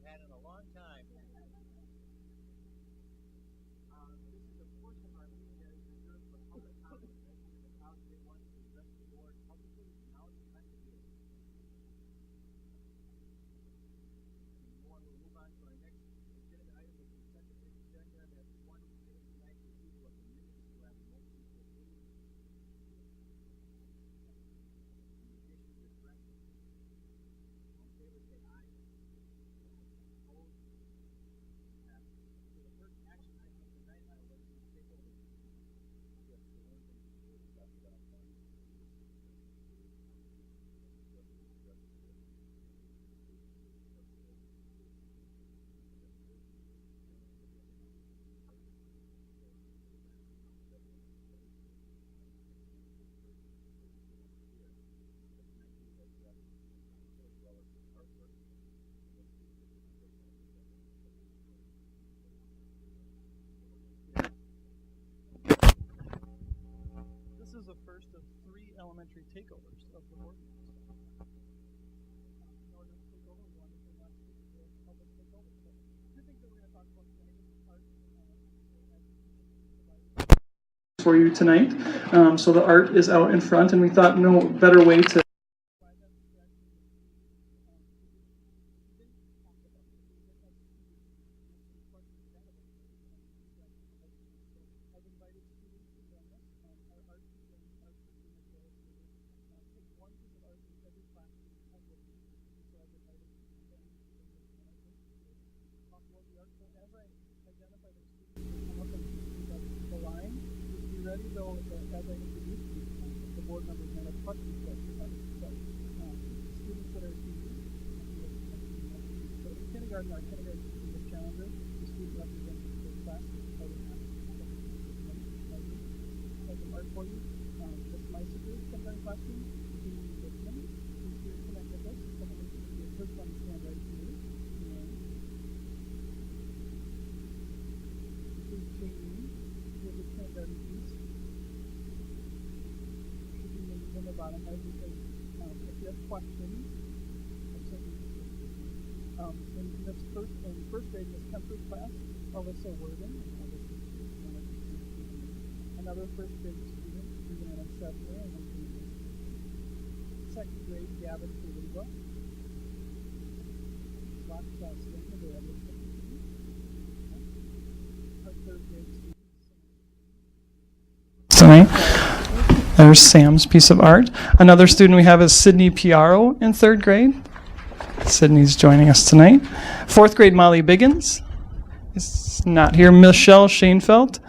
we've had in a long time. This is a portion of our meeting that is reserved for public comment. The crowd may want to address the board publicly. Now is the time to do it. We'll move on to our next agenda item, the consent agenda. That's one thing tonight, the people of the minutes who have a motion to approve. In addition to correction. All in favor, say aye. Opposed? Passed. So the first action item tonight, I will let you take over. Yes, the one thing to do is talk about This is the first of 3 elementary takeovers of the board. In order to take over, we want to help us take over. So, two things that we're going to talk about tonight is art. For you tonight. So the art is out in front, and we thought no better way to our kindergarten English challenger, the student representing the class, has some art for you. Miss Meisiger, kindergarten classroom, Jean Richmond, who's here tonight with us. So I'm going to be the first one to stand right here. And this is Jamie, who's a kindergarten piece. Should be named on the bottom, as you say. If you have questions, in first grade, Miss Kemper's class, Alyssa Worden, another first grade student, Brianna Sedler, and second grade, Gavin Feliba, Rock Justin, our third grade students. Tonight, there's Sam's piece of art. Another student we have is Sydney Piaro in third grade. Sydney's joining us tonight. Fourth grade, Molly Biggins is not here. Michelle Schoenfeld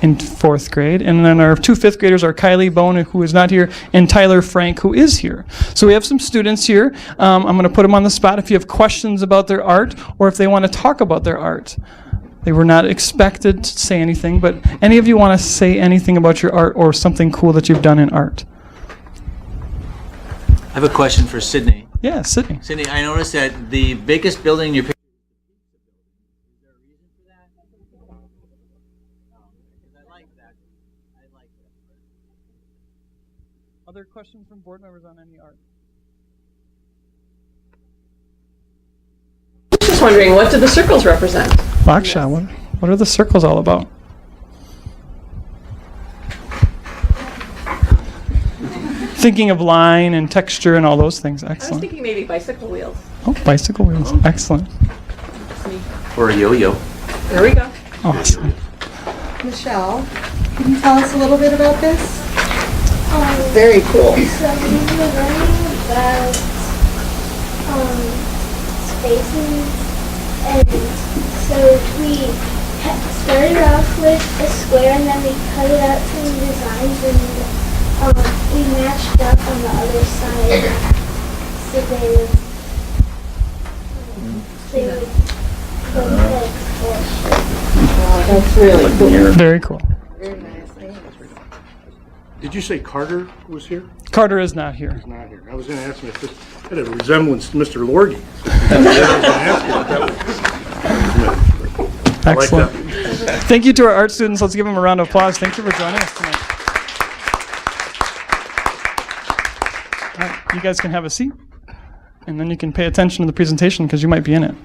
in fourth grade. And then our 2 fifth graders are Kylie Bone, who is not here, and Tyler Frank, who is here. So we have some students here. I'm going to put them on the spot if you have questions about their art or if they want to talk about their art. They were not expected to say anything, but any of you want to say anything about your art or something cool that you've done in art? I have a question for Sydney. Yeah, Sydney. Sydney, I noticed that the biggest building in your picture is the pizza building. Is there a reason for that? Because I like that. I like that. Other questions from board members on any art? I was just wondering, what do the circles represent? Laksha, what are the circles all about? Thinking of line and texture and all those things. I was Excellent. thinking maybe bicycle wheels. Oh, bicycle wheels. Excellent. Or a yo-yo. There we go. Awesome. Michelle, can you tell us a little bit about this? Very cool. So we were learning about spaces, and so we started off with a square, and then we cut it out to designs, and we matched up on the other side, so they would go like forward. Wow, that's really cool. Very cool. Very nice. Did you say Carter was here? Carter is not here. He's not here. I was going to ask him if this had a resemblance to Mr. Lorgy. I like Excellent. that. Thank you to our art students. Let's give them a round of applause. Thank you for joining us tonight. All right, you guys can have a seat. and then you can pay attention to the presentation because you might be in it.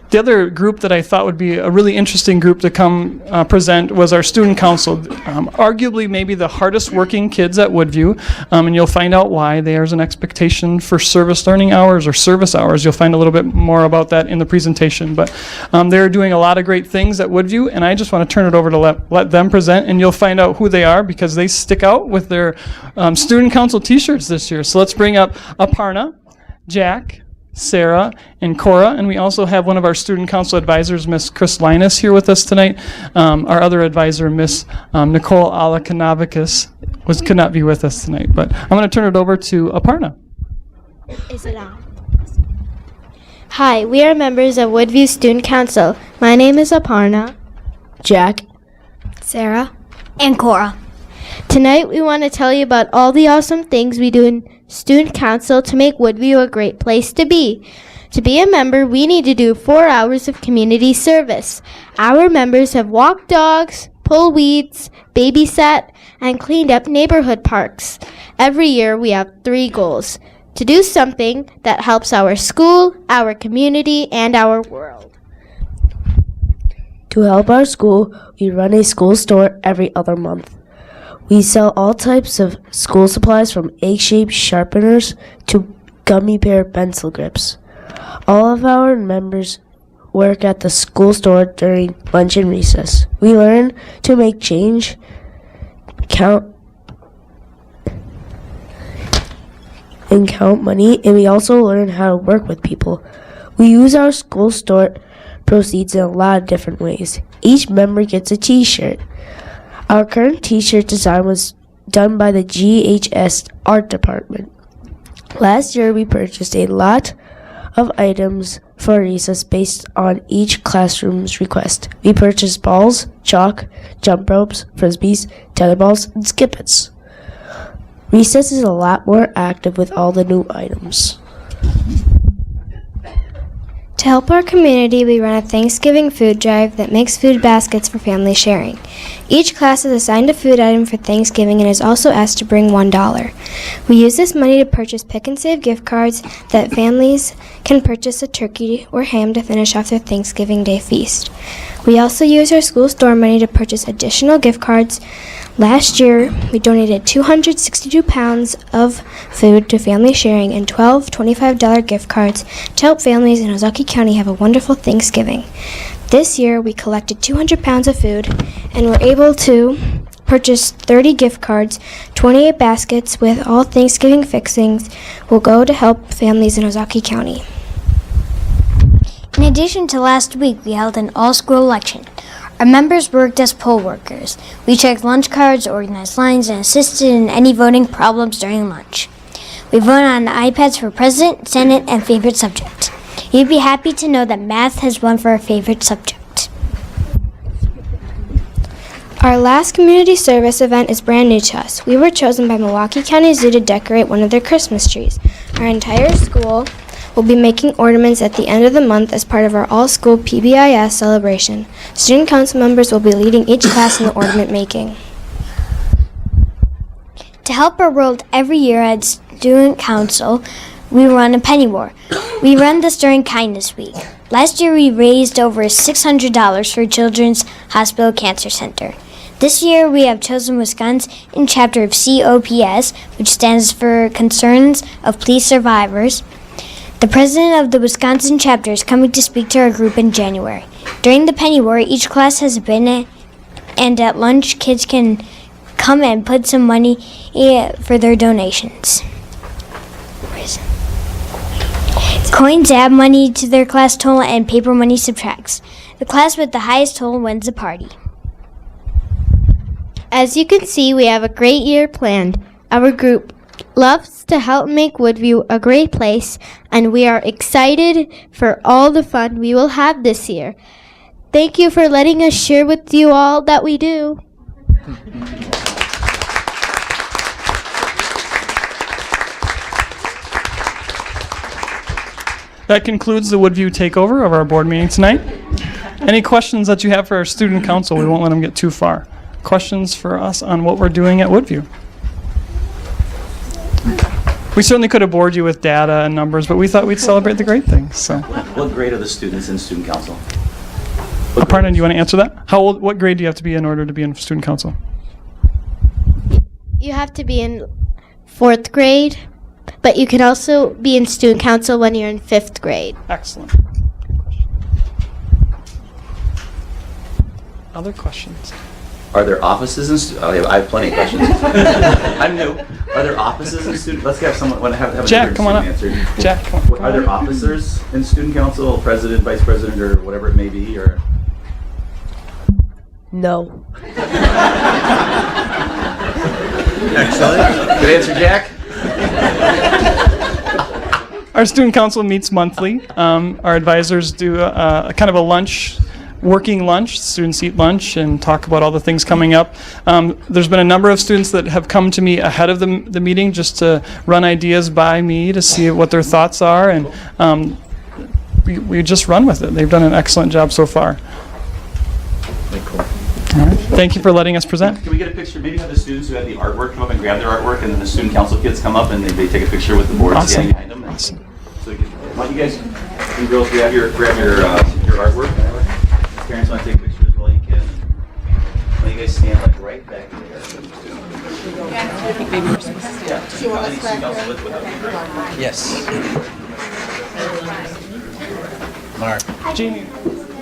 The other group that I thought would be a really interesting group to come present was our student council. Arguably maybe the hardest working kids at Woodview, and you'll find out why. There's an expectation for service learning hours or service hours. You'll find a little bit more about that in the presentation. But they're doing a lot of great things at Woodview, and I just want to turn it over to let them present, and you'll find out who they are because they stick out with their student council t-shirts this year. So let's bring up Aparna, Jack, Sarah, and Cora, and we also have one of our student council advisors, Miss Chris Linus, here with us tonight. Our other advisor, Miss Nicole Alakanavakis, could not be with us tonight, but I'm going to turn it over to Aparna. Is it on? Hi, we are members of Woodview Student Council. My name is Aparna, Jack, Sarah, and Cora. Tonight we want to tell you about all the awesome things we do in Student Council to make Woodview a great place to be. To be a member, we need to do 4 hours of community service. Our members have walked dogs, pulled weeds, babysat, and cleaned up neighborhood parks. Every year we have 3 goals: to do something that helps our school, our community, and our world. To help our school, we run a school store every other month. We sell all types of school supplies from egg-shaped sharpeners to gummy bear pencil grips. All of our members work at the school store during lunch and recess. We learn to make change, count money, and we also learn how to work with people. We use our school store proceeds in a lot of different ways. Each member gets a t-shirt. Our current t-shirt design was done by the GHS art department. Last year we purchased a lot of items for recess based on each classroom's request. We purchased balls, chalk, jump ropes, frisbees, tetherball, and skippets. Recess is a lot more active with all the new items. To help our community, we run a Thanksgiving food drive that makes food baskets for family sharing. Each class is assigned a food item for Thanksgiving and is also asked to bring $1. We use this money to purchase pick and save gift cards that families can purchase a turkey or ham to finish off their Thanksgiving Day feast. We also use our school store money to purchase additional gift cards. Last year, we donated 262 pounds of food to family sharing and 12 $25 gift cards to help families in Ozaukee County have a wonderful Thanksgiving. This year, we collected 200 pounds of food and were able to purchase 30 gift cards. 28 baskets with all Thanksgiving fixings will go to help families in Ozaukee County. In addition to last week, we held an all-school election. Our members worked as poll workers. We checked lunch cards, organized lines, and assisted in any voting problems during lunch. We voted on iPads for president, senate, and favorite subject. You'd be happy to know that math has won for our favorite subject. Our last community service event is brand new to us. We were chosen by Milwaukee County Zoo to decorate one of their Christmas trees. Our entire school will be making ornaments at the end of the month as part of our all-school PBIS celebration. Student council members will be leading each class in the ornament making. To help our world every year at Student Council, we run a penny war. We run this during Kindness Week. Last year we raised over $600 for Children's Hospital Cancer Center. This year we have chosen Wisconsin chapter of COPS, which stands for Concerns of Police Survivors. The president of the Wisconsin chapter is coming to speak to our group in January. During the penny war, each class has a bin, and at lunch, kids can come and put some money for their donations. Coins add money to their class total, and paper money subtracts. The class with the highest total wins the party. As you can see, we have a great year planned. Our group loves to help make Woodview a great place, and we are excited for all the fun we will have this year. Thank you for letting us share with you all that we do. That concludes the Woodview takeover of our board meeting tonight. Any questions that you have for our student council? We won't let them get too far. Questions for us on what we're doing at Woodview? We certainly could have bored you with data and numbers, but we thought we'd celebrate the great things. So, What grade are the students in student council? Aparna, do you want to answer that? What grade do you have to be in order to be in student council? You have to be in 4th grade, but you can also be in student council when you're in 5th grade. Excellent. Other questions? Are there offices in I have plenty of questions. I'm new. Are there offices in student? Let's have someone have a Jack, different come on student up. answer. Jack, come on. Are there officers in student council, president, vice president, or whatever it may be, or? No. Excellent. Good answer, Jack. Our student council meets monthly. Our advisors do a kind of a lunch, working lunch. Students eat lunch and talk about all the things coming up. There's been a number of students that have come to me ahead of the meeting just to run ideas by me to see what their thoughts are, and we just run with it. They've done an excellent job so far. Cool. All right. Thank you for letting us present. Can we get a picture? Maybe have the students who have the artwork come up and grab their artwork, and then the student council kids come up and they take a picture with the board standing behind them. Awesome. So why don't you guys, you girls, grab your artwork. Parents want to take pictures as well. You can. Why don't you guys stand like right back there? Yeah. Do you want us back there? Yes. Mark. Jeannie.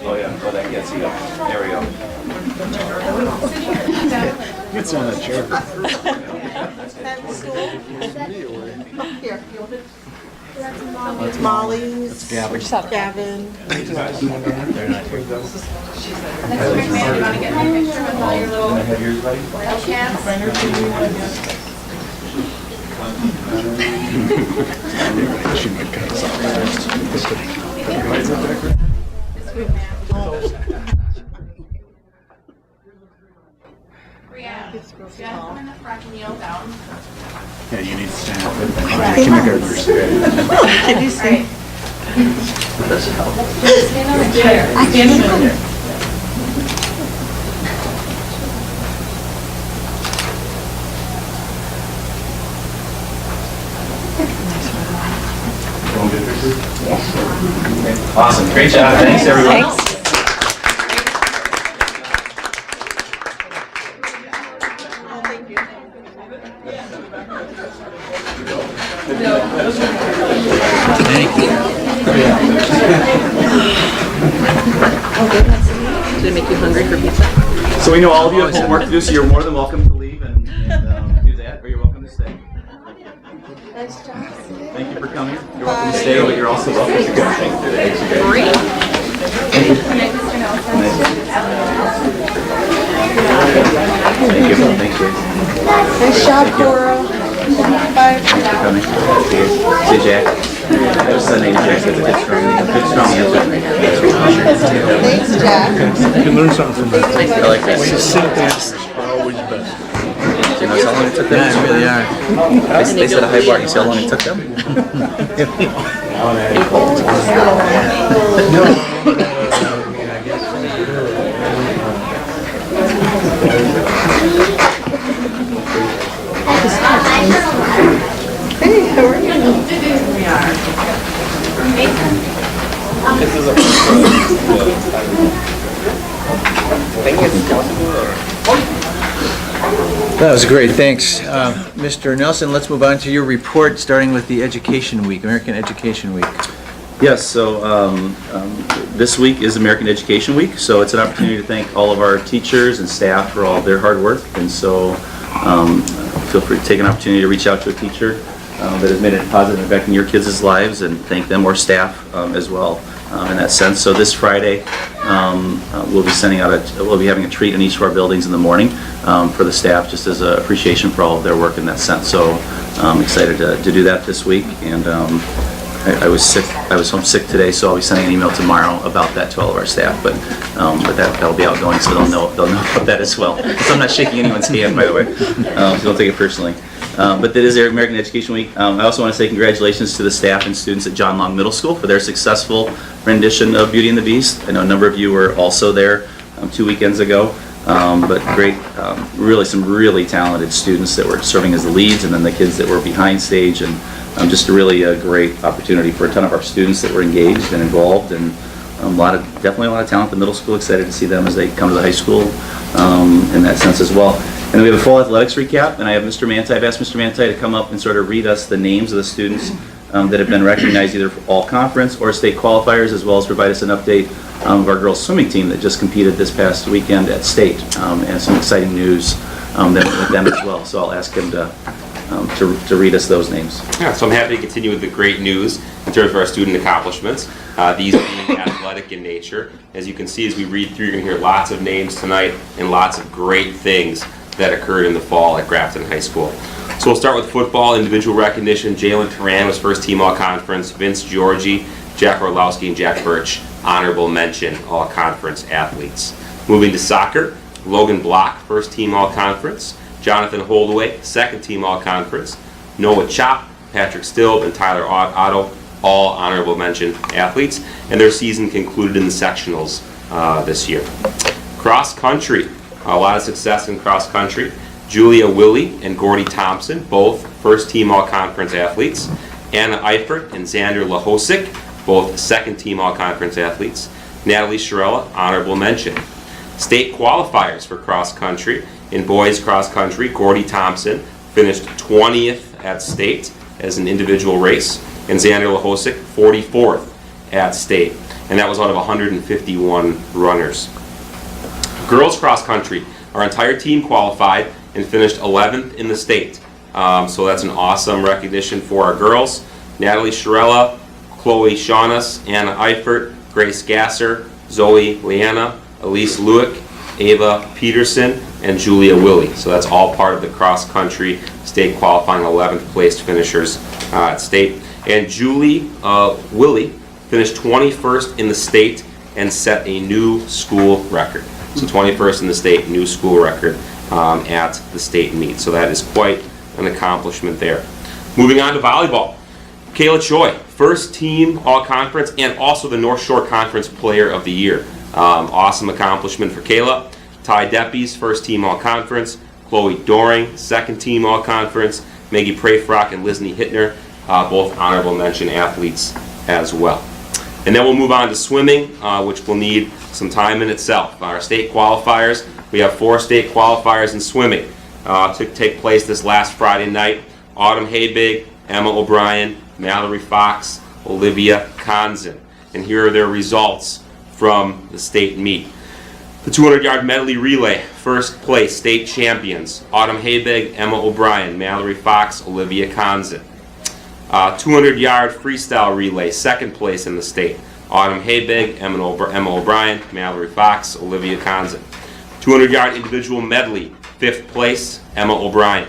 Oh yeah. Oh, that gets you up. There we go. It's on that chair. Here. It's Molly's. It's Gavin. They're not here. Can I have yours, buddy? Yeah, you need to stand up. Kindergartners. Can you see? Does it help? Stand on the chair. I can't. Awesome. Great job. Thanks, everyone. Did it make you hungry for pizza? So we know all of you have homework to do, so you're more than welcome to leave and do that, or you're welcome to stay. Thank you for coming. You're welcome to stay, but you're also welcome to go. Thank you. Great. Thank you. Thank you. Nice job, Cora. Bye. Thanks for coming. See you, Jack. I was sending Jack as a good strong answer. Thanks, Jack. You can learn something from that. I like that. Succinct answers are always best. Do you know how long it took them? Yeah, really are. They set a high bar. You see how long it took them? Hey, how are you? That was great, thanks. Mr. Nelson, let's move on to your report, starting with the Education Week, American Education Week. Yes, so this week is American Education Week, so it's an opportunity to thank all of our teachers and staff for all of their hard work, and so feel free to take an opportunity to reach out to a teacher that has made a positive impact in your kids' lives and thank them or staff as well in that sense. So this Friday, we'll be sending out we'll be having a treat in each of our buildings in the morning for the staff, just as an appreciation for all of their work in that sense. So I'm excited to do that this week, and I was sick. I was home sick today, so I'll be sending an email tomorrow about that to all of our staff. But that'll be outgoing, so they'll know about that as well. So I'm not shaking anyone's hand, by the way. So don't take it personally. But that is their American Education Week. I also want to say congratulations to the staff and students at John Long Middle School for their successful rendition of Beauty and the Beast. I know a number of you were also there 2 weekends ago. But great, really some really talented students that were serving as the leads, and then the kids that were behind stage and just a really great opportunity for a ton of our students that were engaged and involved, and definitely a lot of talent at the middle school. Excited to see them as they come to the high school in that sense as well. And we have a full athletics recap, and I have Mr. Manti. I've asked Mr. Manti to come up and sort of read us the names of the students that have been recognized either for all conference or state qualifiers, as well as provide us an update of our girls swimming team that just competed this past weekend at state, and some exciting news with them as well. So I'll ask him to read us those names. Yeah, so I'm happy to continue with the great news in terms of our student accomplishments, these being athletic in nature. As you can see, as we read through, you're going to hear lots of names tonight and lots of great things that occurred in the fall at Grafton High School. So we'll start with football, individual recognition. Jalen Turan was first team all-conference. Vince Georgie, Jack Orlowski, and Jack Birch, honorable mention all-conference athletes. Moving to soccer, Logan Block, first team all-conference. Jonathan Holdaway, second team all-conference. Noah Chop, Patrick Still, and Tyler Otto, all honorable mention athletes. And their season concluded in the sectionals this year. Cross country, a lot of success in cross country. Julia Willie and Gordy Thompson, both first team all-conference athletes. Anna Eifert and Xander Lahosik, both second team all-conference athletes. Natalie Shirella, honorable mention. State qualifiers for cross country. In boys cross country, Gordy Thompson finished 20th at state as an individual race, and Xander Lahosik 44th at state, and that was out of 151 runners. Girls cross country, our entire team qualified and finished 11th in the state. So that's an awesome recognition for our girls. Natalie Shirella, Chloe Shaunas, Anna Eifert, Grace Gasser, Zoe Leanna, Elise Lewick, Ava Peterson, and Julia Willie. So that's all part of the cross country state qualifying 11th placed finishers at state. And Julie Willie finished 21st in the state and set a new school record. So 21st in the state, new school record at the state meet. So that is quite an accomplishment there. Moving on to volleyball. Kayla Choi, first team all-conference and also the North Shore Conference Player of the Year. Awesome accomplishment for Kayla. Ty Deppies, first team all-conference. Chloe Doring, second team all-conference. Maggie Prayfrock and Lisney Hittner, both honorable mention athletes as well. And then we'll move on to swimming, which will need some time in itself. Our state qualifiers, we have 4 state qualifiers in swimming. To take place this last Friday night. Autumn Habig, Emma O'Brien, Mallory Fox, Olivia Conzen. And here are their results from the state meet. The 200-yard medley relay, first place state champions, Autumn Habig, Emma O'Brien, Mallory Fox, Olivia Conzen. 200-yard freestyle relay, second place in the state, Autumn Habig, Emma O'Brien, Mallory Fox, Olivia Conzen. 200-yard individual medley, fifth place, Emma O'Brien.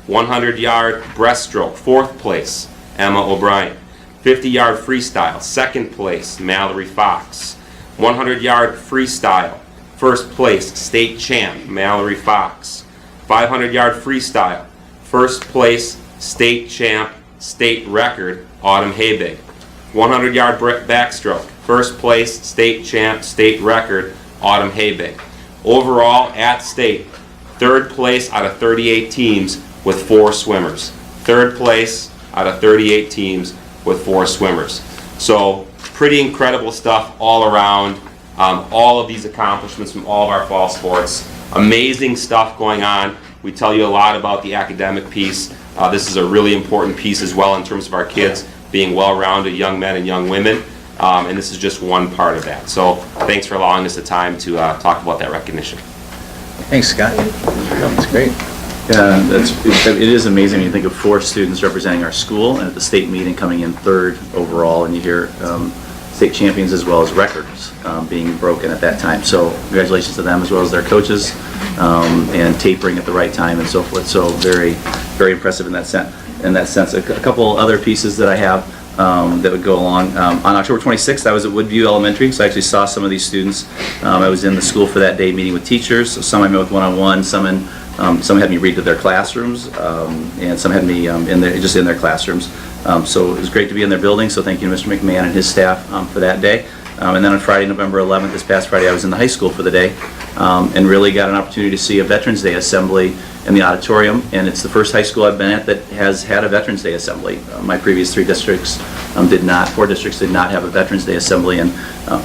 100-yard breaststroke, fourth place, Emma O'Brien. 50-yard freestyle, second place, Mallory Fox. 100-yard freestyle, first place, state champ, Mallory Fox. 500-yard freestyle, first place, state champ, state record, Autumn Habig. 100-yard backstroke, first place, state champ, state record, Autumn Habig. Overall, at state, third place out of 38 teams with 4 swimmers. Third place out of 38 teams with 4 swimmers. So, pretty incredible stuff all around. All of these accomplishments from all of our fall sports. Amazing stuff going on. We tell you a lot about the academic piece. This is a really important piece as well in terms of our kids being well-rounded young men and young women. And this is just one part of that. So thanks for allowing us the time to talk about that recognition. Thanks, Scott. That's great. Yeah, it is amazing when you think of 4 students representing our school and at the state meeting coming in 3rd overall, and you hear state champions as well as records being broken at that time. So congratulations to them as well as their coaches, and tapering at the right time and so forth. So very, very impressive in that sense. A couple other pieces that I have that would go along. On October 26th, I was at Woodview Elementary, so I actually saw some of these students. I was in the school for that day meeting with teachers. So some I met with one-on-one, some had me read to their classrooms, and some had me just in their classrooms. So it was great to be in their building, so thank you to Mr. McMahon and his staff for that day. And then on Friday, November 11th, this past Friday, I was in the high school for the day, and really got an opportunity to see a Veterans Day assembly in the auditorium, and it's the first high school I've been at that has had a Veterans Day assembly. My previous 4 districts did not have a Veterans Day assembly, and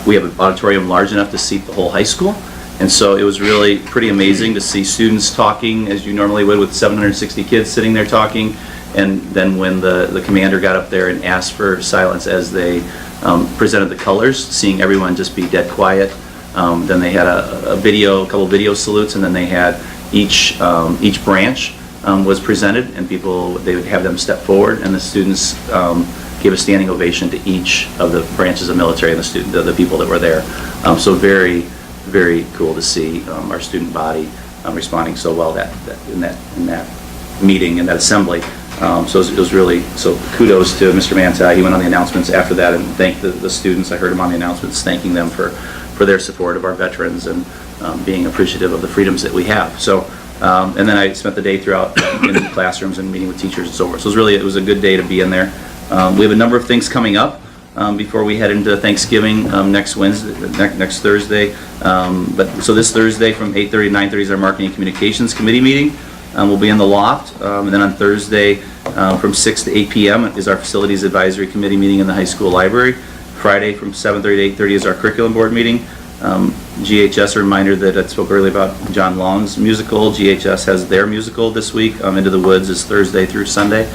we have an auditorium large enough to seat the whole high school. And so it was really pretty amazing to see students talking as you normally would with 760 kids sitting there talking. And then when the commander got up there and asked for silence as they presented the colors, seeing everyone just be dead quiet. Then they had a couple video salutes, and then they had each branch was presented, and they would have them step forward, and the students gave a standing ovation to each of the branches of military and the people that were there. So very, very cool to see our student body responding so well in that meeting, in that assembly. So it was really, so kudos to Mr. Manti. He went on the announcements after that and thanked the students. I heard him on the announcements thanking them for their support of our veterans and being appreciative of the freedoms that we have. So, and then I spent the day throughout in the classrooms and meeting with teachers and so forth. So it was a good day to be in there. We have a number of things coming up before we head into Thanksgiving next Thursday. So this Thursday from 8:30 to 9:30 is our Marketing and Communications Committee meeting. We'll be in the loft, and then on Thursday from 6 to 8 p.m. is our Facilities Advisory Committee meeting in the high school library. Friday from 7:30 to 8:30 is our Curriculum Board meeting. GHS, a reminder that I spoke earlier about John Long's musical. GHS has their musical this week. Into the Woods is Thursday through Sunday.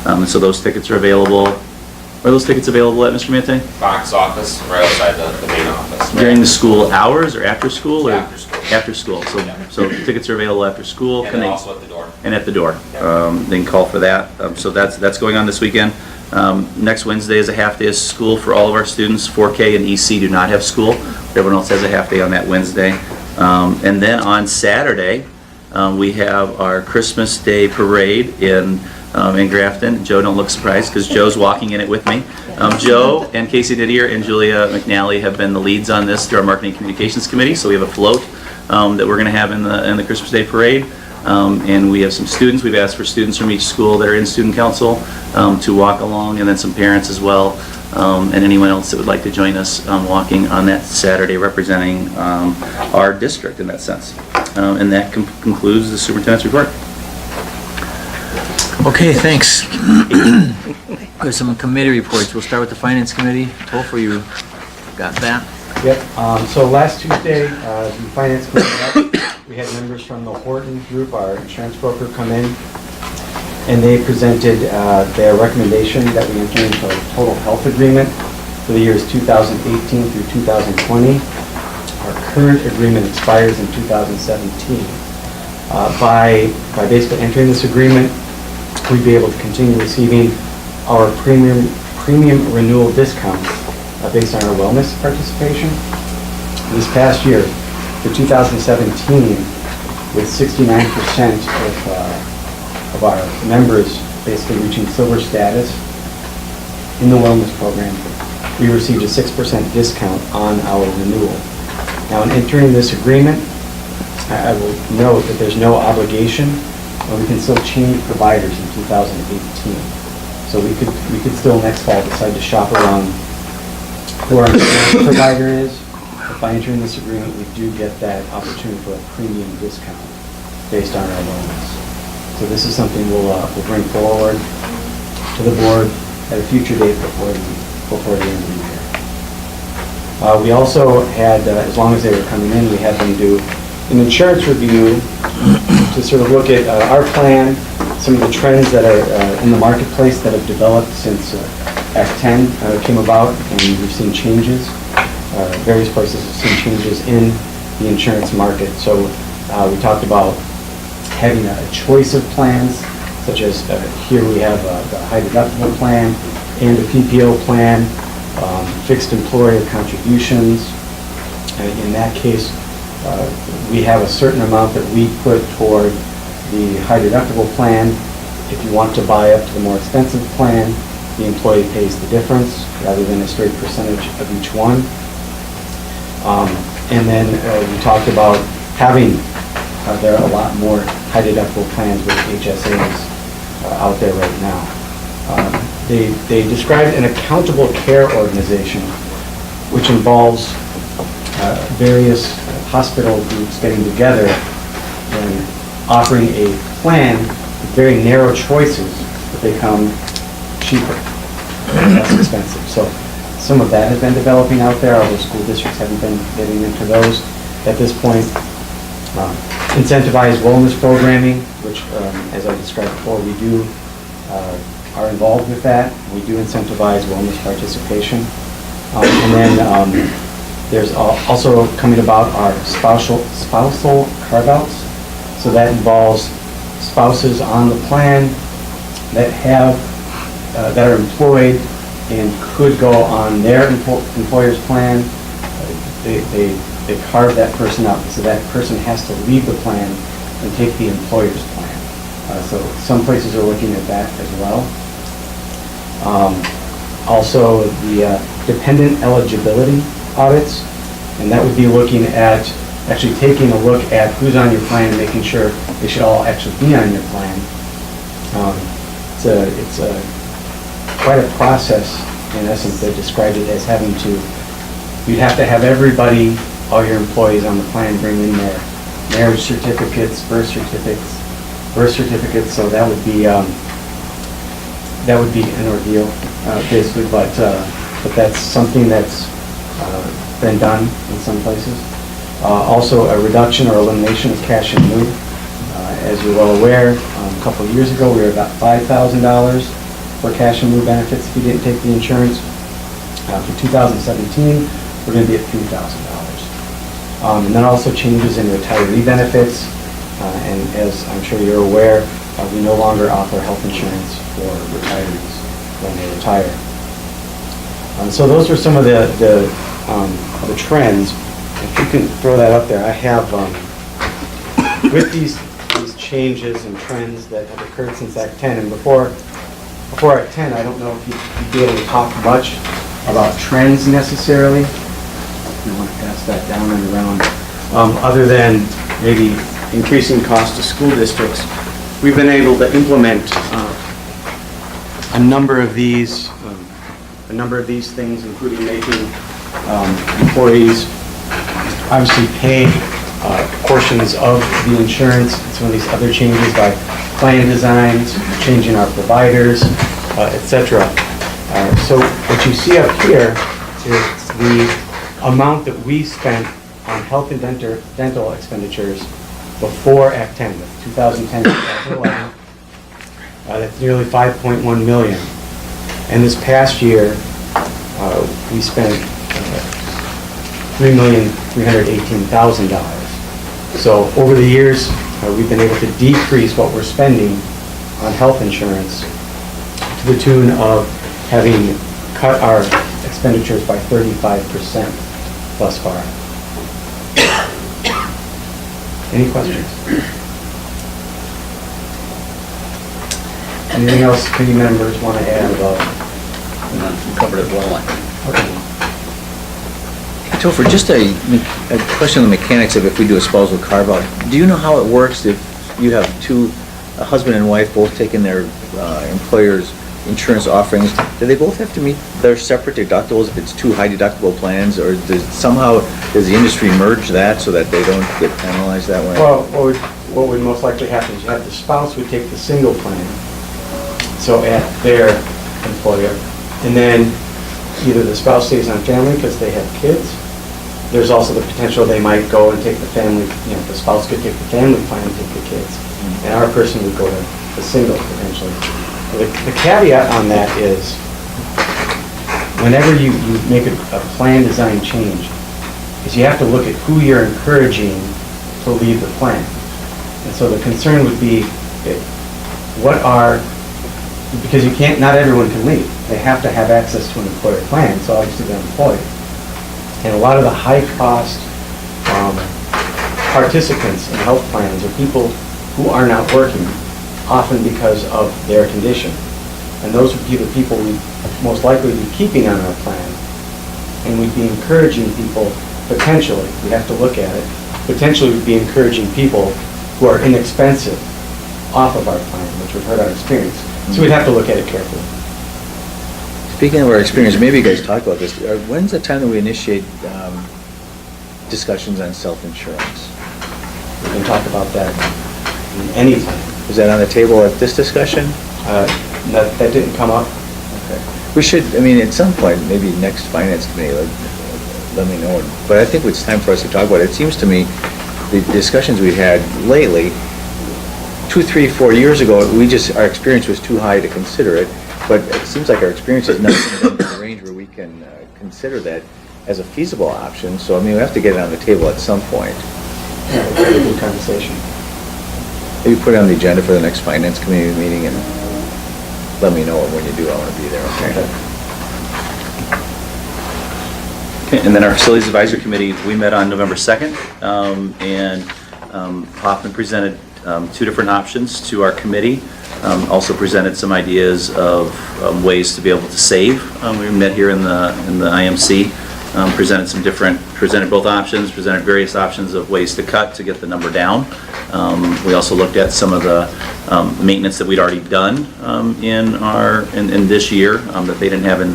And so those tickets are available. Are those tickets available at, Mr. Manti? Box office, right outside the main office. During the school hours or after school? Or After school. After school. So tickets are available after school. And then also at the door. And at the door. They can call for that. So that's going on this weekend. Next Wednesday is a half day of school for all of our students. 4K and EC do not have school. Everyone else has a half day on that Wednesday. And then on Saturday, we have our Christmas Day parade in Grafton. Joe, don't look surprised because Joe's walking in it with me. Joe and Casey Didier and Julia McNally have been the leads on this through our Marketing and Communications Committee. So we have a float that we're going to have in the Christmas Day parade. And we have some students. We've asked for students from each school that are in student council to walk along, and then some parents as well, and anyone else that would like to join us walking on that Saturday representing our district in that sense. And that concludes the superintendent's report. Okay, thanks. There's some committee reports. We'll start with the Finance Committee. Topher, you got that? Yep. So last Tuesday, the Finance Committee met. We had members from the Horton Group, our insurance broker, come in, and they presented their recommendation that we enter into a total health agreement for the years 2018 through 2020. Our current agreement expires in 2017. By basically entering this agreement, we'd be able to continue receiving our premium renewal discounts based on our wellness participation. This past year, for 2017, with 69% of our members basically reaching silver status in the wellness program, we received a 6% discount on our renewal. Now, in entering this agreement, I will note that there's no obligation, and we can still change providers in 2018. So we could still next fall decide to shop around who our insurance provider is. But by entering this agreement, we do get that opportunity for a premium discount based on our wellness. So this is something we'll bring forward to the board at a future date before the end of the year. We also had, as long as they were coming in, we had them do an insurance review to sort of look at our plan, some of the trends that are in the marketplace that have developed since Act 10 came about, and we've seen changes. Various places have seen changes in the insurance market. So we talked about having a choice of plans, such as here we have the high deductible plan and a PPO plan, fixed employer contributions. In that case, we have a certain amount that we put toward the high deductible plan. If you want to buy up to the more expensive plan, the employee pays the difference rather than a straight percentage of each one. And then we talked about having, there are a lot more high deductible plans with HSAs out there right now. They described an accountable care organization, which involves various hospital groups getting together and offering a plan with very narrow choices become cheaper, less expensive. So some of that has been developing out there, although school districts haven't been getting into those at this point. Incentivized wellness programming, which, as I described before, we do are involved with that. We do incentivize wellness participation. And then there's also coming about our spousal carve-outs. So that involves spouses on the plan that have that are employed and could go on their employer's plan. They carve that person out, so that person has to leave the plan and take the employer's plan. So some places are looking at that as well. Also, the dependent eligibility audits, and that would be looking at actually taking a look at who's on your plan and making sure they should all actually be on your plan. It's quite a process, in essence. They described it as having to, you'd have to have everybody, all your employees on the plan, bring in their marriage certificates, birth certificates, so that would be an ordeal, basically, but that's something that's been done in some places. Also, a reduction or elimination of cash in lieu. As you're well aware, a couple of years ago, we were about $5,000 for cash in lieu benefits if you didn't take the insurance. For 2017, we're going to be at $3,000. And then also changes in retiree benefits. And as I'm sure you're aware, we no longer offer health insurance for retirees when they retire. So those are some of the trends. If you can throw that up there, I have, with these changes and trends that have occurred since Act 10, and before Act 10, I don't know if you'd be able to talk much about trends necessarily. You want to pass that down and around. Other than maybe increasing cost to school districts, we've been able to implement a number of these things, including making employees obviously pay portions of the insurance. Some of these other changes by plan designs, changing our providers, etc. So what you see up here is the amount that we spent on health and dental expenditures before Act 10, 2010 2011. That's nearly $5.1 million. And this past year, we spent $3,318,000. So over the years, we've been able to decrease what we're spending on health insurance to the tune of having cut our expenditures by 35% thus far. Any questions? Anything else committee members want to add about? You covered it well. Okay. Topher, just a question on the mechanics of if we do a spousal carve-out. Do you know how it works if you have a husband and wife both taking their employer's insurance offerings? Do they both have to meet their separate deductibles if it's two high deductible plans, or does the industry merge that so that they don't get penalized that way? Well, what would most likely happen is you have the spouse would take the single plan, so at their employer, and then either the spouse stays on family because they have kids. There's also the potential they might go and take the family, the spouse could take the family plan and take the kids. And our person would go to the single potentially. The caveat on that is whenever you make a plan design change, is you have to look at who you're encouraging to leave the plan. And so the concern would be because not everyone can leave. They have to have access to an employer plan, so obviously they're employed. And a lot of the high-cost participants in health plans are people who are not working, often because of their condition. And those would be the people we'd most likely be keeping on our plan. And we'd be encouraging people, potentially, we have to look at it, potentially we'd be encouraging people who are inexpensive off of our plan, which would hurt our experience. So we'd have to look at it carefully. Speaking of our experience, maybe you guys talk about this. When's the time that we initiate discussions on self-insurance? We can talk about that any time. Is that on the table at this discussion? That didn't come up. We should, I mean, at some point, maybe next finance committee, let me know. But I think it's time for us to talk about it. It seems to me, the discussions we've had lately, 2, 3, 4 years ago, our experience was too high to consider it. But it seems like our experience is not in the range where we can consider that as a feasible option. So, I mean, we have to get it on the table at some point. Yeah, it's a good conversation. Maybe put it on the agenda for the next finance committee meeting and let me know when you do. I want to be there, okay? Okay, and then our Facilities Advisory Committee, we met on November 2nd, and Hoffman presented 2 different options to our committee. Also presented some ideas of ways to be able to save. We met here in the IMC, presented both options, presented various options of ways to cut to get the number down. We also looked at some of the maintenance that we'd already done in this year that they didn't have in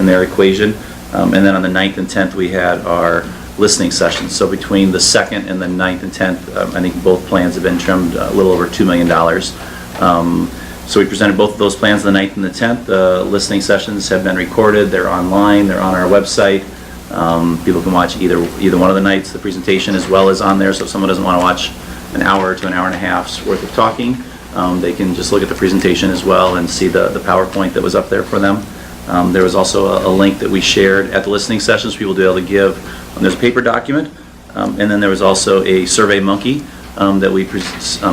their equation. And then on the 9th and 10th, we had our listening sessions. So between the 2nd and the 9th and 10th, I think both plans have been trimmed a little over $2 million. So we presented both of those plans the 9th and the 10th. The listening sessions have been recorded. They're online. They're on our website. People can watch either one of the nights, the presentation, as well as on there. So if someone doesn't want to watch an hour to an hour and a half's worth of talking, they can just look at the presentation as well and see the PowerPoint that was up there for them. There was also a link that we shared at the listening sessions for people to be able to give. There's a paper document, and then there was also a Survey Monkey that we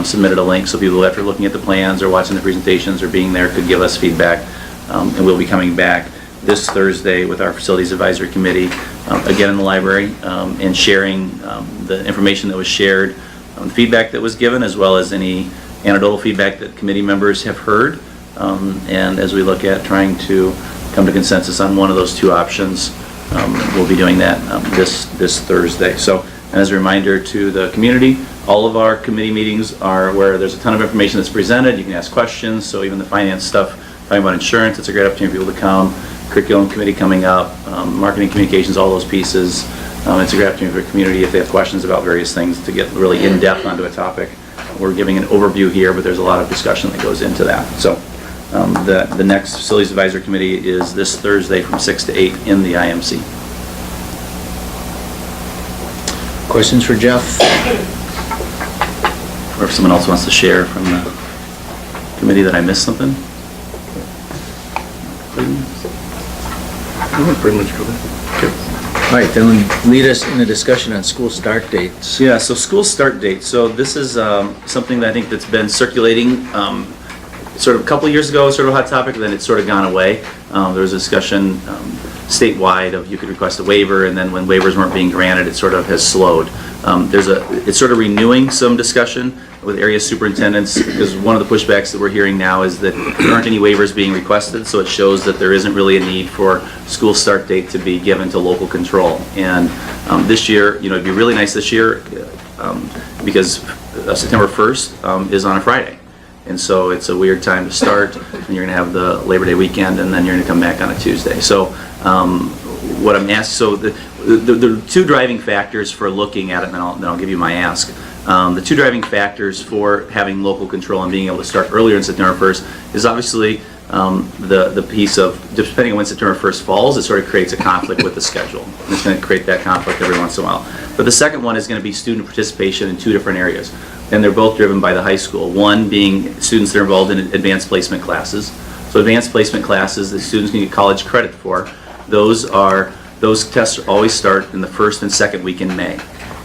submitted a link so people, after looking at the plans or watching the presentations or being there, could give us feedback. And we'll be coming back this Thursday with our Facilities Advisory Committee, again in the library, and sharing the information that was shared, the feedback that was given, as well as any anecdotal feedback that committee members have heard. And as we look at trying to come to consensus on one of those 2 options, we'll be doing that this Thursday. So, and as a reminder to the community, all of our committee meetings are where there's a ton of information that's presented. You can ask questions. So even the finance stuff, talking about insurance, it's a great opportunity for people to come. Curriculum committee coming up, marketing, communications, all those pieces. It's a great opportunity for the community if they have questions about various things to get really in-depth onto a topic. We're giving an overview here, but there's a lot of discussion that goes into that. So the next Facilities Advisory Committee is this Thursday from 6 to 8 in the IMC. Questions for Jeff? Or if someone else wants to share from the committee that I missed something? Pretty much covered. All right, then lead us in a discussion on school start dates. Yeah, so school start dates. So this is something that I think that's been circulating sort of a couple years ago, sort of a hot topic, and then it's sort of gone away. There was a discussion statewide of you could request a waiver, and then when waivers weren't being granted, it sort of has slowed. It's sort of renewing some discussion with area superintendents, because one of the pushbacks that we're hearing now is that there aren't any waivers being requested, so it shows that there isn't really a need for school start date to be given to local control. And this year, it'd be really nice this year because September 1st is on a Friday. And so it's a weird time to start, and you're going to have the Labor Day weekend, and then you're going to come back on a Tuesday. So what I'm asked, so the 2 driving factors for looking at it, and then I'll give you my ask. The 2 driving factors for having local control and being able to start earlier in September 1st is obviously the piece of, depending on when September 1st falls, it sort of creates a conflict with the schedule. And it's going to create that conflict every once in a while. But the second one is going to be student participation in 2 different areas. And they're both driven by the high school. One being students that are involved in advanced placement classes. So advanced placement classes that students can get college credit for, those tests always start in the 1st and 2nd week in May.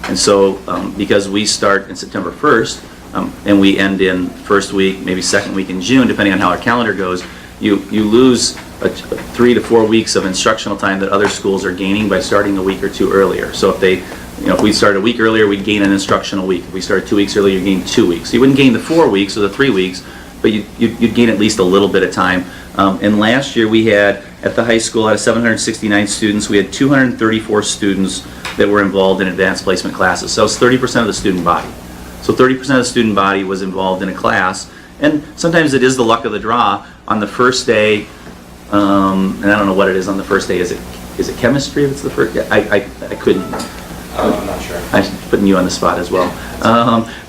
And so because we start in September 1st and we end in 1st week, maybe 2nd week in June, depending on how our calendar goes, you lose 3 to 4 weeks of instructional time that other schools are gaining by starting a week or 2 earlier. So if we started a week earlier, we'd gain an instructional week. If we started 2 weeks earlier, you'd gain 2 weeks. So you wouldn't gain the 4 weeks or the 3 weeks, but you'd gain at least a little bit of time. And last year we had, at the high school, out of 769 students, we had 234 students that were involved in advanced placement classes. So it's 30% of the student body. So 30% of the student body was involved in a class. And sometimes it is the luck of the draw. On the first day, and I don't know what it is on the first day. Is it chemistry? If it's the first. I couldn't. I'm not sure. I'm putting you on the spot as well.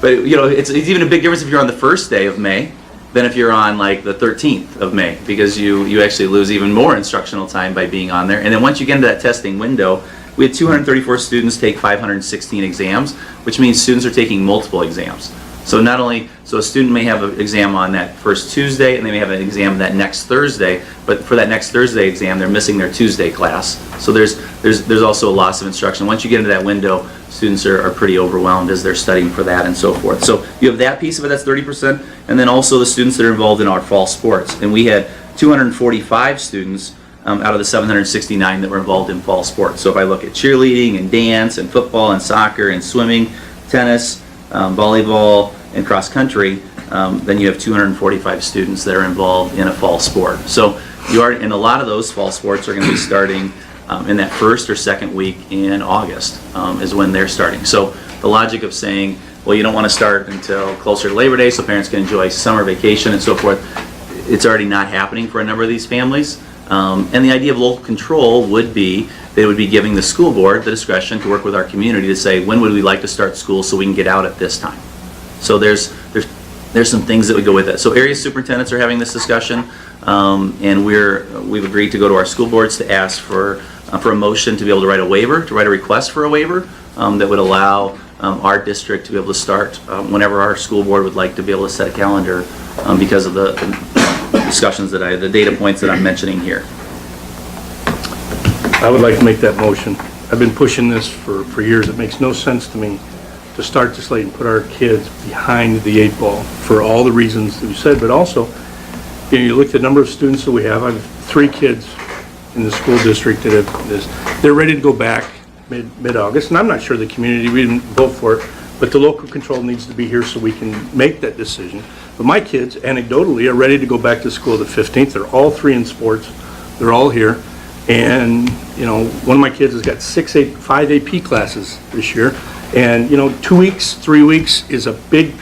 But you know, it's even a big difference if you're on the first day of May than if you're on like the 13th of May, because you actually lose even more instructional time by being on there. And then once you get into that testing window, we had 234 students take 516 exams, which means students are taking multiple exams. So not only, so a student may have an exam on that first Tuesday, and they may have an exam that next Thursday, but for that next Thursday exam, they're missing their Tuesday class. So there's also a loss of instruction. Once you get into that window, students are pretty overwhelmed as they're studying for that and so forth. So you have that piece of it, that's 30%, and then also the students that are involved in our fall sports. And we had 245 students out of the 769 that were involved in fall sports. So if I look at cheerleading and dance and football and soccer and swimming, tennis, volleyball, and cross country, then you have 245 students that are involved in a fall sport. So you are, and a lot of those fall sports are going to be starting in that first or second week in August is when they're starting. So the logic of saying, well, you don't want to start until closer to Labor Day so parents can enjoy summer vacation and so forth, it's already not happening for a number of these families. And the idea of local control would be they would be giving the school board the discretion to work with our community to say, when would we like to start school so we can get out at this time? So there's some things that would go with that. So area superintendents are having this discussion, and we've agreed to go to our school boards to ask for a motion to be able to write a request for a waiver that would allow our district to be able to start whenever our school board would like to be able to set a calendar because of the discussions the data points that I'm mentioning here. I would like to make that motion. I've been pushing this for years. It makes no sense to me to start this late and put our kids behind the 8 ball for all the reasons that you said, but also, you look at the number of students that we have. I have 3 kids in the school district that have this. They're ready to go back mid-August, and I'm not sure the community, we didn't vote for it, but the local control needs to be here so we can make that decision. But my kids, anecdotally, are ready to go back to school the 15th. They're all 3 in sports. They're all here. And, you know, one of my kids has got 5 AP classes this year. And, you know, 2 weeks, 3 weeks is a big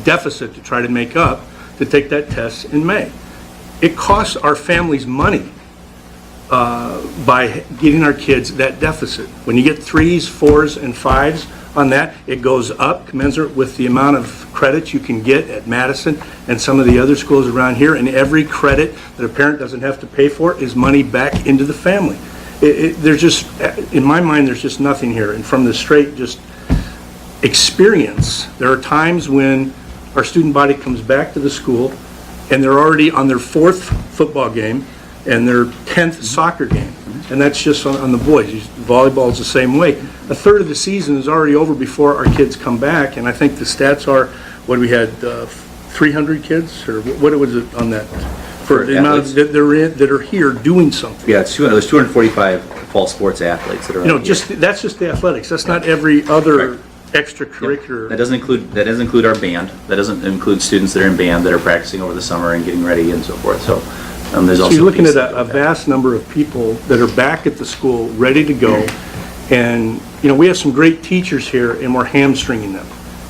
deficit to try to make up to take that test in May. It costs our families money by getting our kids that deficit. When you get 3s, 4s, and 5s on that, it goes up commensurate with the amount of credits you can get at Madison and some of the other schools around here, and every credit that a parent doesn't have to pay for is money back into the family. There's just, in my mind, there's just nothing here. And from the straight just experience, there are times when our student body comes back to the school and they're already on their 4th football game and their 10th soccer game. And that's just on the boys. Volleyball is the same way. A third of the season is already over before our kids come back, and I think the stats are, what we had, 300 kids, or what was it on that? For the amount that are here doing something. Yeah, there's 245 fall sports athletes that are. You know, that's just the athletics. That's not every other extracurricular. That doesn't include our band. That doesn't include students that are in band that are practicing over the summer and getting ready and so forth. So. There's also so you're looking at a vast number of people that are back at the school, ready to go, and you know we have some great teachers here, and we're hamstringing them.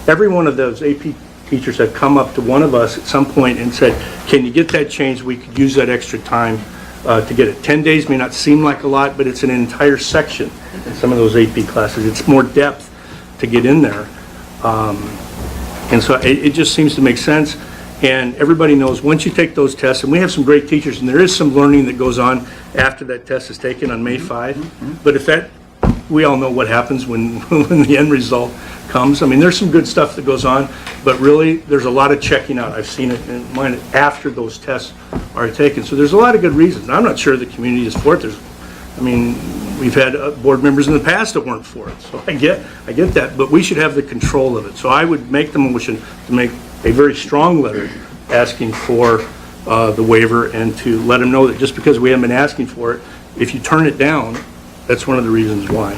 Every one of those AP teachers have come up to one of us at some point and said, "Can you get that changed? We could use that extra time to get it." 10 days may not seem like a lot, but it's an entire section in some of those AP classes. It's more depth to get in there, and so it just seems to make sense. And everybody knows once you take those tests, and we have some great teachers, and there is some learning that goes on after that test is taken on May 5. But if that, we all know what happens when the end result comes. I mean, there's some good stuff that goes on, but really there's a lot of checking out. I've seen it in mine after those tests are taken. So there's a lot of good reasons. I'm not sure the community is for it. We've had board members in the past that weren't for it. So I get that, but we should have the control of it. So I would make the motion to make a very strong letter asking for the waiver, and to let them know that just because we haven't been asking for it, if you turn it down, that's one of the reasons why.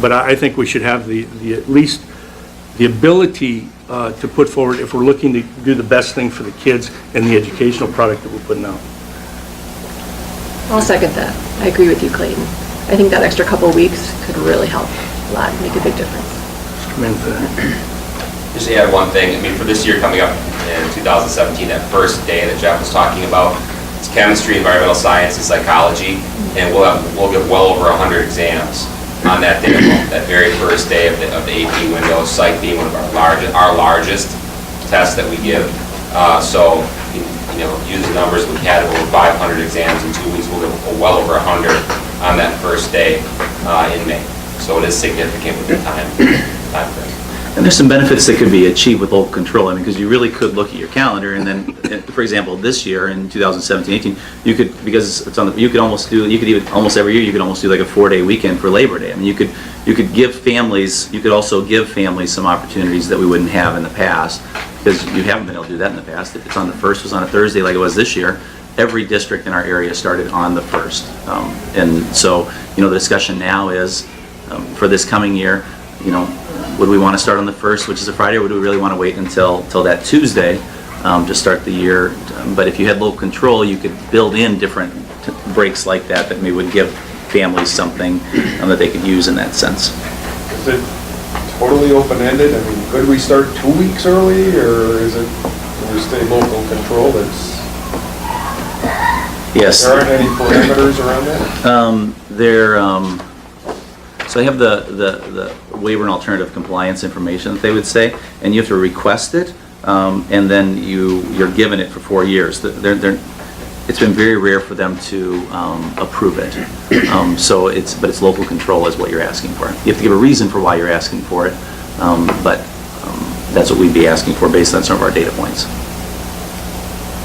But I think we should have at least the ability to put forward if we're looking to do the best thing for the kids and the educational product that we're putting out. I'll second that. I agree with you, Clayton. I think that extra couple of weeks could really help a lot, make a big difference. Come in for that. Just to add one thing, I mean, for this year coming up in 2017, that first day that Jeff was talking about, it's chemistry, environmental science, and psychology, and we'll get well over 100 exams. on that day, that very first day of the AP window, psych being one of our largest tests that we give. So, use the numbers, we had over 500 exams in 2 weeks, we'll go well over 100 on that first day in May. So it is significant with the time frame. And there's some benefits that could be achieved with local control. I mean, because you really could look at your calendar and then, for example, this year in 2017-18, you could, because it's on the, you could even almost every year you could almost do like a 4-day weekend for Labor Day. I mean, you could give families, you could also give families some opportunities that we wouldn't have in the past, because you haven't been able to do that in the past. If it's on the 1st, it was on a Thursday like it was this year. Every district in our area started on the 1st. And so, the discussion now is, for this coming year, would we want to start on the 1st, which is a Friday, or would we really want to wait until that Tuesday to start the year? But if you had local control, you could build in different breaks like that we would give families something that they could use in that sense. Is it totally open-ended? I mean, could we start 2 weeks early, or is it, can we stay local control? Yes. There aren't any parameters around that? So I have the waiver and alternative compliance information that they would say, and you have to request it, and then you're given it for 4 years. It's been very rare for them to approve it. But it's local control is what you're asking for. You have to give a reason for why you're asking for it, but that's what we'd be asking for based on some of our data points.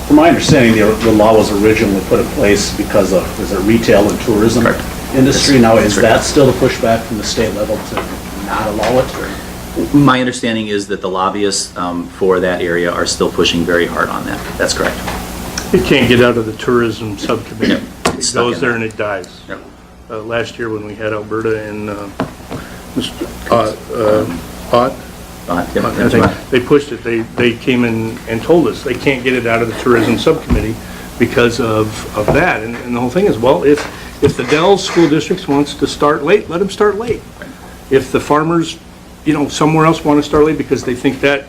From my understanding, the law was originally put in place because of, is it retail and tourism industry? Now, is that still the pushback from the state level to not allow it? Or? My understanding is that the lobbyists for that area are still pushing very hard on that. That's correct. It can't get out of the tourism subcommittee. Yep. It goes there and it dies. Yep. Last year when we had Alberta and Ott, I think they pushed it. They came in and told us they can't get it out of the tourism subcommittee because of that. And the whole thing is, well, if the Dells School Districts wants to start late, let them start late. If the farmers, somewhere else want to start late because they think that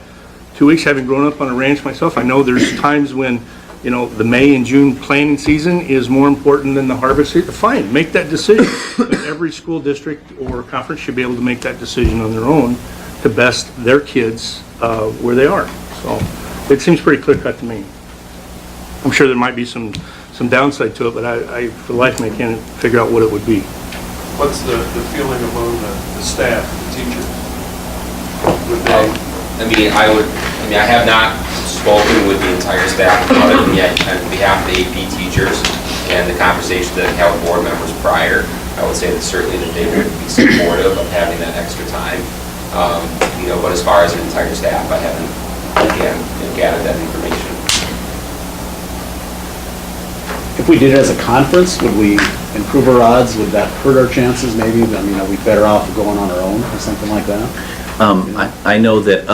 2 weeks, having grown up on a ranch myself, I know there's times when, the May and June planting season is more important than the harvest season. Fine, make that decision. But every school district or conference should be able to make that decision on their own to best their kids where they are. So it seems pretty clear cut to me. I'm sure there might be some downside to it, but I for the life of me, I can't figure out what it would be. What's the feeling among the staff, the teachers? I have not spoken with the entire staff about it yet on behalf of the AP teachers and the conversation that I've had with board members prior. I would say that certainly that they would be supportive of having that extra time. But as far as the entire staff, I haven't, again, gathered that information. If we did it as a conference, would we improve our odds? Would that hurt our chances maybe? I mean, are we better off going on our own or something like that? I know that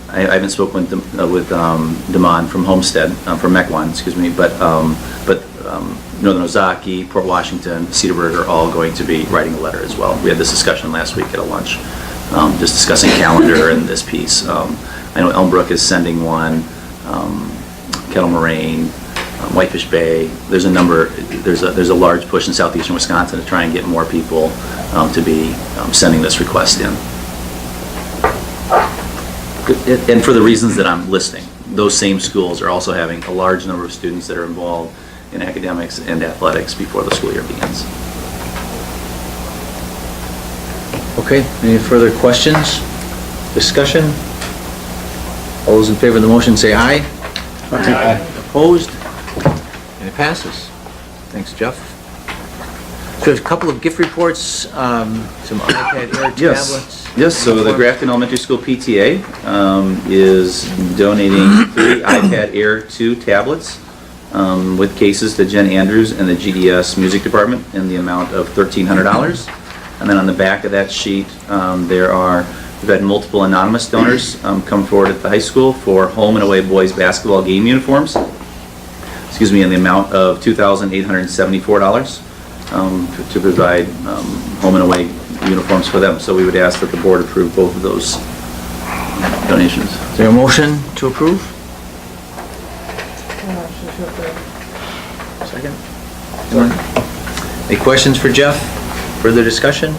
I haven't spoken with Damon from Homestead, from Mequon, excuse me, but Northern Ozaki, Port Washington, Cedarburg are all going to be writing a letter as well. We had this discussion last week at a lunch, just discussing calendar and this piece. I know Elmbrook is sending one, Kettle Moraine, Whitefish Bay. There's a number. There's a large push in southeastern Wisconsin to try and get more people to be sending this request in. And for the reasons that I'm listing, those same schools are also having a large number of students that are involved in academics and athletics before the school year begins. Okay, any further questions? Discussion? All those in favor of the motion say aye. Aye. Opposed? And it passes. Thanks, Jeff. So we have a couple of gift reports, some iPad Air tablets. Yes, so the Grafton Elementary School PTA is donating 3 iPad Air 2 tablets with cases to Jen Andrews and the GDS Music Department in the amount of $1,300. And then on the back of that sheet, we've had multiple anonymous donors come forward at the high school for home and away boys basketball game uniforms, in the amount of $2,874 to provide home and away uniforms for them. So we would ask that the board approve both of those donations. Is there a motion to approve? Second. Any questions for Jeff? Further discussion?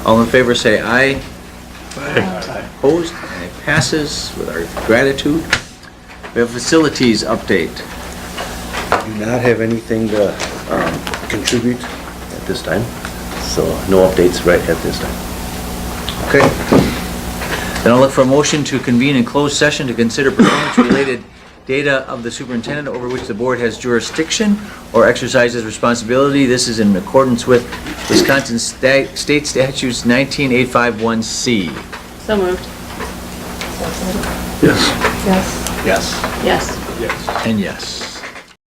All in favor say aye. Aye. Opposed? And it passes with our gratitude. We have facilities update. Do not have anything to contribute at this time, so no updates right at this time. Okay. Then I'll look for a motion to convene in closed session to consider performance-related data of the superintendent over which the board has jurisdiction or exercises responsibility. This is in accordance with Wisconsin State Statutes 19851C. So moved. Yes. Yes. Yes. Yes. And yes.